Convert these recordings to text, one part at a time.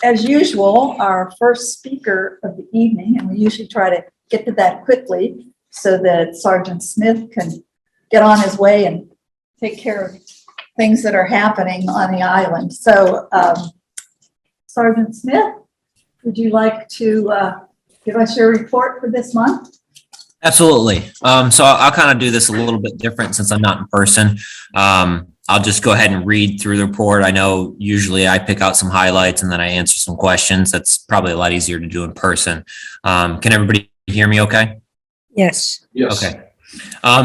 as usual, our first speaker of the evening, and we usually try to get to that quickly so that Sergeant Smith can get on his way and take care of things that are happening on the island. So, Sergeant Smith, would you like to give us your report for this month? Absolutely. So I'll kind of do this a little bit different since I'm not in person. I'll just go ahead and read through the report. I know usually I pick out some highlights and then I answer some questions. That's probably a lot easier to do in person. Can everybody hear me okay? Yes. Yes. Okay.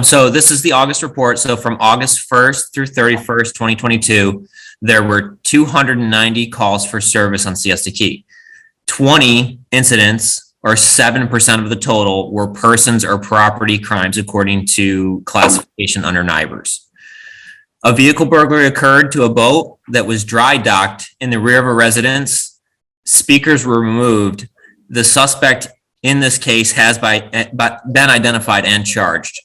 So this is the August report. So from August 1st through 31st, 2022, there were 290 calls for service on Siesta Key. 20 incidents, or 7% of the total, were persons or property crimes according to classification under NIBRS. A vehicle burglary occurred to a boat that was dry docked in the rear of a residence. Speakers were removed. The suspect in this case has been identified and charged.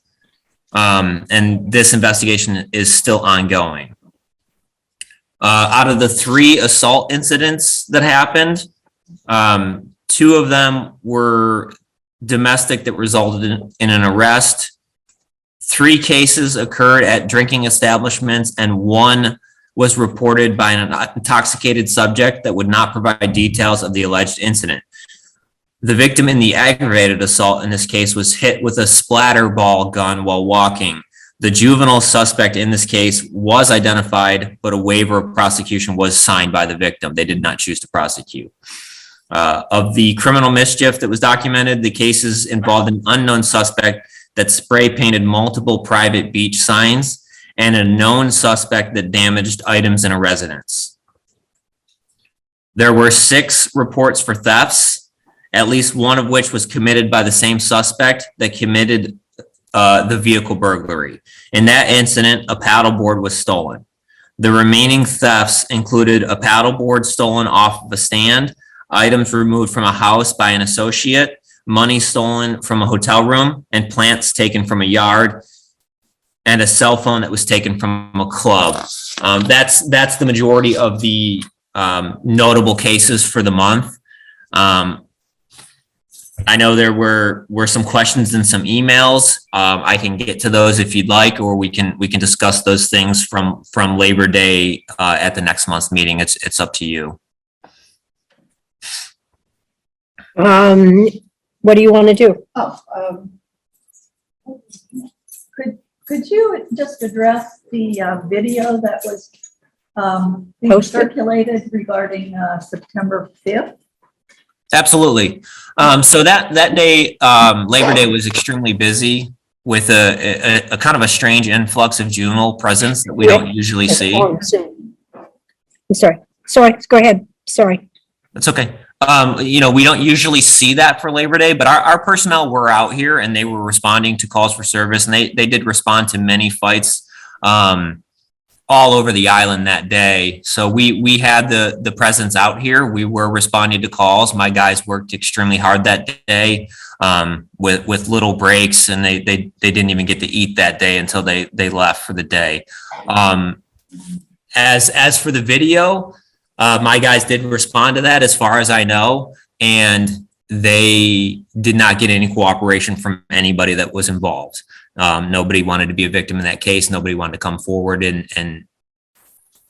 And this investigation is still ongoing. Out of the 3 assault incidents that happened, 2 of them were domestic that resulted in an arrest. 3 cases occurred at drinking establishments, and 1 was reported by an intoxicated subject that would not provide details of the alleged incident. The victim in the aggravated assault in this case was hit with a splatter ball gun while walking. The juvenile suspect in this case was identified, but a waiver of prosecution was signed by the victim. They did not choose to prosecute. Of the criminal mischief that was documented, the cases involved an unknown suspect that spray painted multiple private beach signs and a known suspect that damaged items in a residence. There were 6 reports for thefts, at least one of which was committed by the same suspect that committed the vehicle burglary. In that incident, a paddleboard was stolen. The remaining thefts included a paddleboard stolen off of a stand, items removed from a house by an associate, money stolen from a hotel room, and plants taken from a yard, and a cell phone that was taken from a club. That's the majority of the notable cases for the month. I know there were some questions and some emails. I can get to those if you'd like, or we can discuss those things from Labor Day at the next month's meeting. It's up to you. What do you want to do? Could you just address the video that was being Posted? circulated regarding September 5th? Absolutely. So that day, Labor Day was extremely busy with a kind of a strange influx of juvenile presence that we don't usually see. I'm sorry. Go ahead. Sorry. That's okay. We don't usually see that for Labor Day, but our personnel were out here and they were responding to calls for service, and they did respond to many fights all over the island that day. So we had the presence out here. We were responding to calls. My guys worked extremely hard that day with little breaks, and they didn't even get to eat that day until they left for the day. As for the video, my guys did respond to that as far as I know, and they did not get any cooperation from anybody that was involved. Nobody wanted to be a victim in that case. Nobody wanted to come forward and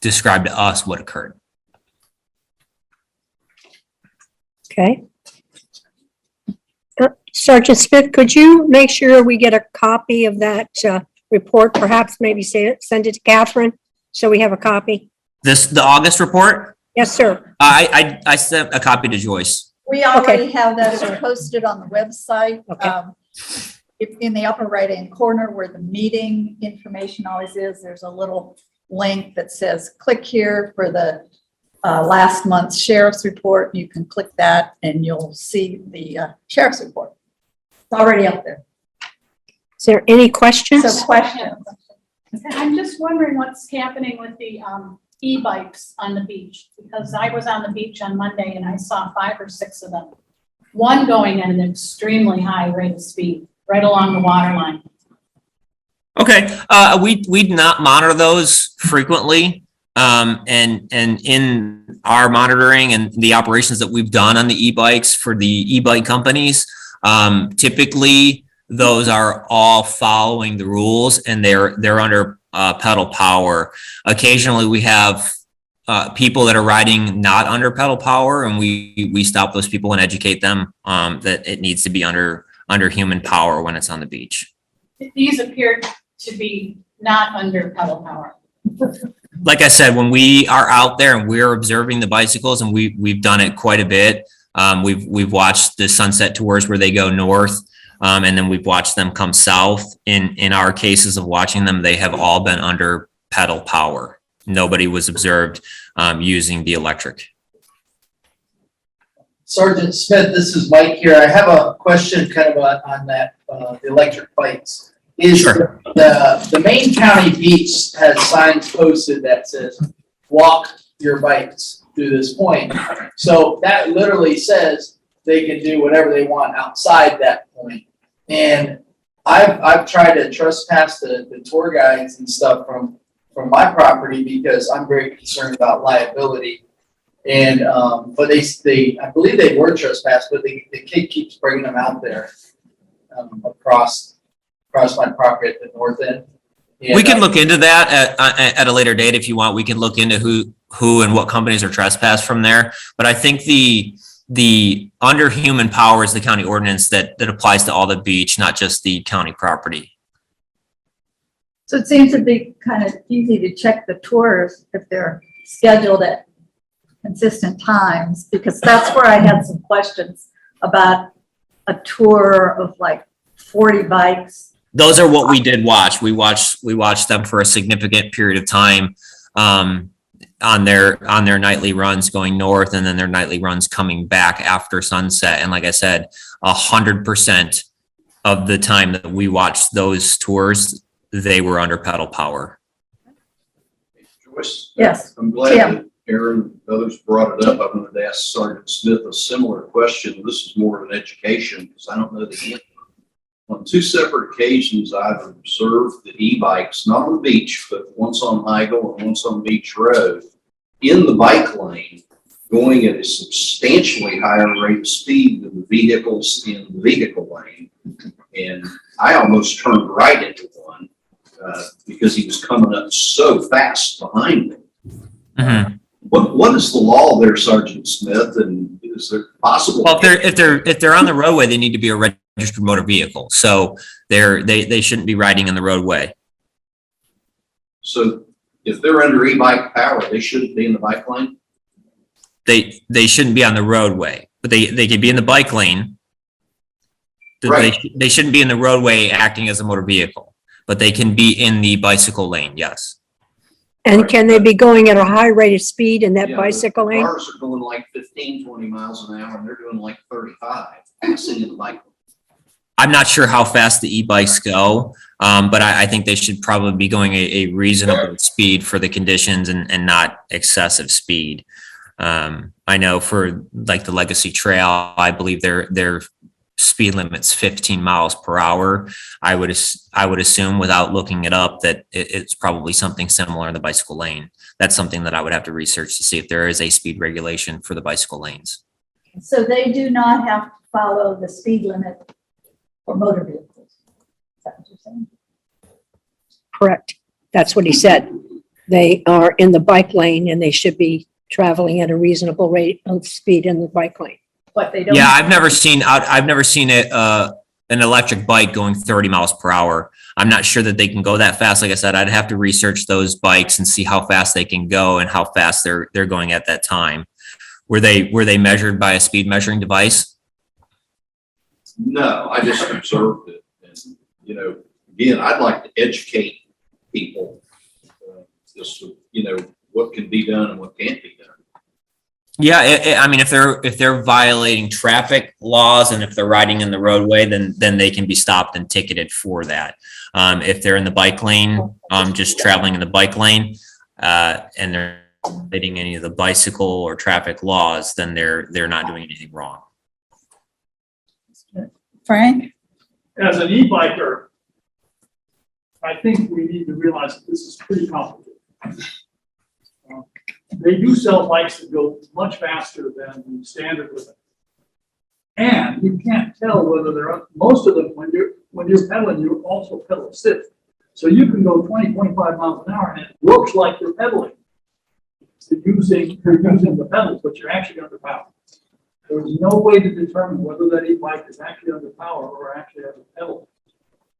describe to us what occurred. Okay. Sergeant Smith, could you make sure we get a copy of that report? Perhaps maybe send it to Catherine so we have a copy. The August report? Yes, sir. I sent a copy to Joyce. We already have that. It's posted on the website. Okay. In the upper right-hand corner where the meeting information always is, there's a little link that says click here for the last month's sheriff's report. You can click that and you'll see the sheriff's report. It's already up there. Is there any questions? So questions? I'm just wondering what's happening with the e-bikes on the beach, because I was on the beach on Monday and I saw 5 or 6 of them. One going at an extremely high rate of speed right along the water line. Okay, we not monitor those frequently. And in our monitoring and the operations that we've done on the e-bikes for the e-bike companies, typically those are all following the rules and they're under pedal power. Occasionally we have people that are riding not under pedal power, and we stop those people and educate them that it needs to be under human power when it's on the beach. These appear to be not under pedal power. Like I said, when we are out there and we're observing the bicycles, and we've done it quite a bit. We've watched the sunset tours where they go north, and then we've watched them come south. In our cases of watching them, they have all been under pedal power. Nobody was observed using the electric. Sergeant Smith, this is Mike here. I have a question kind of on that, the electric bikes. Sure. The main county beach has signs posted that says, walk your bikes to this point. So that literally says they can do whatever they want outside that point. And I've tried to trespass the tour guides and stuff from my property because I'm very concerned about liability. And, but I believe they were trespassed, but the kid keeps bringing them out there, across my property at the north end. And, We can look into that at a later date if you want. We can look into who and what companies are trespassed from there. But I think the under human power is the county ordinance that applies to all the beach, not just the county property. So it seems to be kind of easy to check the tours if they're scheduled at consistent times, because that's where I had some questions about a tour of like 40 bikes. Those are what we did watch. We watched them for a significant period of time on their nightly runs going north, and then their nightly runs coming back after sunset. And like I said, 100% of the time that we watched those tours, they were under pedal power. Joyce? Yes. I'm glad Tim. that Aaron and others brought it up. I wanted to ask Sergeant Smith a similar question. This is more of an education because I don't know the answer. On two separate occasions, I've observed the e-bikes, not on the beach, but once on Heigl and once on Beach Road, in the bike lane, going at a substantially higher rate of speed than the vehicles in the vehicle lane. And I almost turned right into one because he was coming up so fast behind me. Mm-hmm. What is the law there, Sergeant Smith? And is it possible? Well, if they're on the roadway, they need to be a registered motor vehicle. So they shouldn't be riding in the roadway. So if they're under e-bike power, they shouldn't be in the bike lane? They shouldn't be on the roadway, but they could be in the bike lane. Right. They shouldn't be in the roadway acting as a motor vehicle, but they can be in the bicycle lane. Yes. And can they be going at a high rate of speed in that Yeah, bicycle the lane? Cars are going like 15, 20 miles an hour and they're doing like 35, passing in the bike lane. I'm not sure how fast the e-bikes go, but I think they should probably be going a reasonable speed for the conditions and not excessive speed. I know for like the Legacy Trail, I believe their speed limit's 15 miles per hour. I would assume without looking it up that it's probably something similar in the bicycle lane. That's something that I would have to research to see if there is a speed regulation for the bicycle lanes. So they do not have to follow the speed limit for motor vehicles. Is that what you're saying? Correct. That's what he said. They are in the bike lane and they should be traveling at a reasonable rate of speed in the bike lane. But they don't. Yeah, I've never seen an electric bike going 30 miles per hour. I'm not sure that they can go that fast. Like I said, I'd have to research those bikes and see how fast they can go and how fast they're going at that time. Were they measured by a speed measuring device? No, I just observed it. And, again, I'd like to educate people just, what can be done and what can't be done. Yeah, I mean, if they're violating traffic laws and if they're riding in the roadway, then they can be stopped and ticketed for that. If they're in the bike lane, just traveling in the bike lane, and they're violating any of the bicycle or traffic laws, then they're not doing anything wrong. Frank? As an e-biker, I think we need to realize that this is pretty complicated. they do sell bikes that go much faster than the standard limit. And you can't tell whether most of them, when you're pedaling, you also pedal stiff. So you can go 20, 25 miles an hour and it looks like you're pedaling. You're using the pedals, but you're actually under power. There's no way to determine whether that e-bike is actually under power or actually under pedal.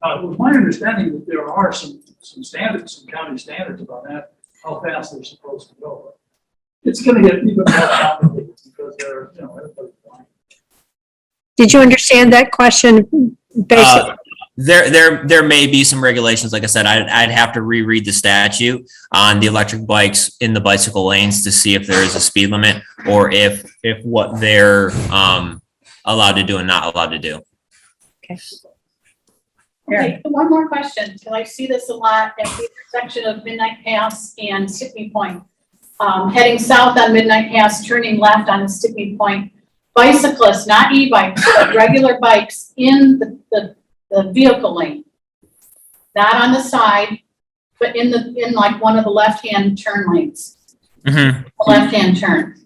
It was my understanding that there are some standards, some county standards about that, how fast they're supposed to go. It's gonna get even more complicated because they're, everybody's flying. Did you understand that question? Basically, There may be some regulations. Like I said, I'd have to reread the statute on the electric bikes in the bicycle lanes to see if there is a speed limit or if what they're allowed to do and not allowed to do. Okay, one more question, because I see this a lot at the intersection of Midnight Pass and Stickney Point. Heading south on Midnight Pass, turning left on Stickney Point, bicyclists, not e-bikes, but regular bikes in the vehicle lane. Not on the side, but in like one of the left-hand turn lanes, Mhm. left-hand turn.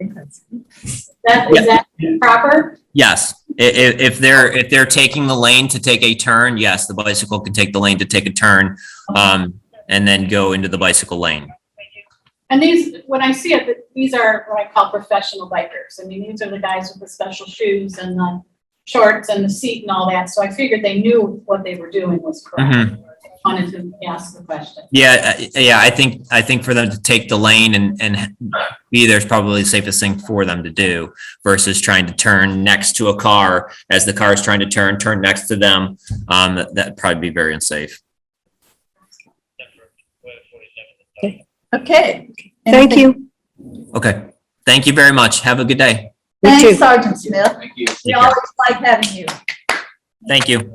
Is that proper? Yes, if they're taking the lane to take a turn, yes, the bicycle can take the lane to take a turn, and then go into the bicycle lane. And these, when I see it, these are what I call professional bikers. I mean, these are the guys with the special shoes and the shorts and the seat and all that. So I figured they knew what they were doing was correct. Mhm. I wanted to ask the question. Yeah, I think for them to take the lane and be there is probably the safest thing for them to do versus trying to turn next to a car as the car is trying to turn next to them. That'd probably be very unsafe. Okay. thank Anything- you. Okay, thank you very much. Have a good day. You too. Thanks, Sergeant Smith. Thank you. We always like having you. Thank you.